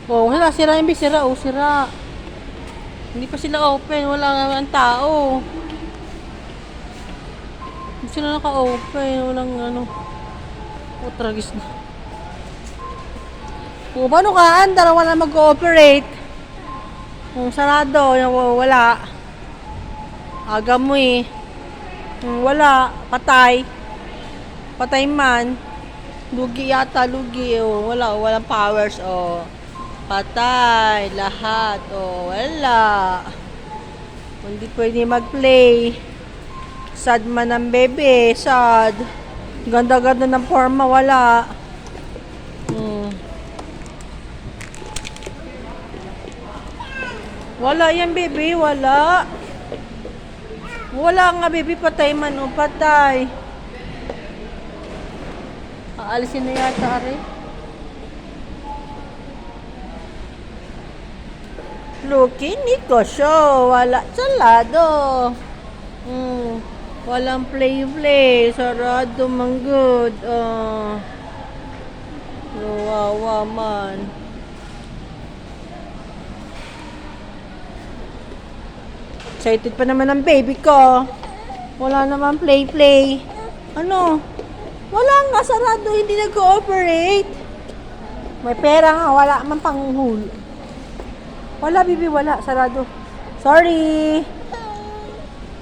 Oh, wala. Sira yung base. Sira. Oh, sira. Hindi pa sila open. Wala nga ang tao. Hindi sila naka-open. Walang ano. Oh, tragis na. Oh, paano ka? Andar, wala mag-ooperate. Sarado. Wala. Aga mo eh. Wala. Patay. Patay man. Lugi yata. Lugi. Oh, wala. Walang powers. Oh. Patay. Lahat. Oh, wala. Hindi pwede mag-play. Sad man ang bebe. Sad. Ganda-ganda ng forma. Wala. Wala yan, baby. Wala. Wala nga, baby. Patay man. O, patay. Aalisin na yata, ari. Lucky Nico Show. Wala. Salado. Walang play-play. Sarado man good. Wawa man. Excited pa naman ang baby ko. Wala naman play-play. Ano? Wala nga, sarado. Hindi nag-cooperate. May pera nga. Wala man panghul. Wala, baby. Wala. Sarado. Sorry.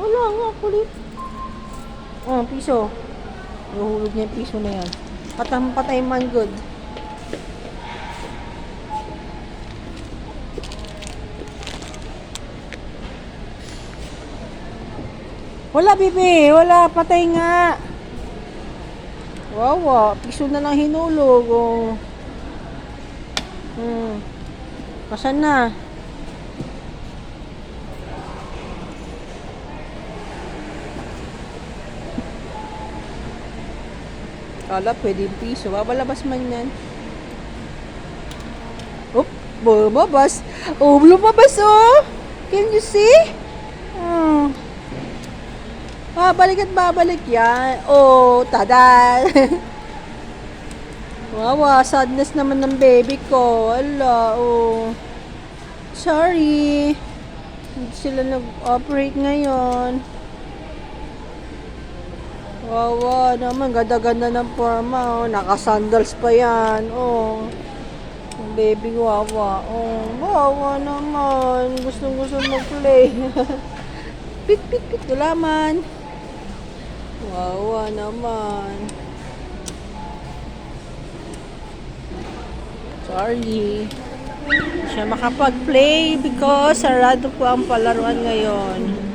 Wala nga. Kulit. Oh, piso. Nahuhulog niya yung piso na yan. Patay man good. Wala, bibi. Wala. Patay nga. Wawa. Piso na lang hinulog. Oh. Kasan na? Kala pwede yung piso. Babalabas man yan. Oop. Lumabas. Oh, lumabas oh. Can you see? Babalik at babalik yan. Oh, tada! Wawa, sadness naman ng baby ko. Ala, oh. Sorry. Hindi sila nag-operate ngayon. Wawa naman, ganda-ganda ng forma. Oh. Naka-sandals pa yan. Oh. Ang baby wawa. Oh, wawa naman. Gusto mag-play. Pit. Gulaman. Wawa naman. Sorry. Hindi siya makapag-play because sarado po ang palaruan ngayon.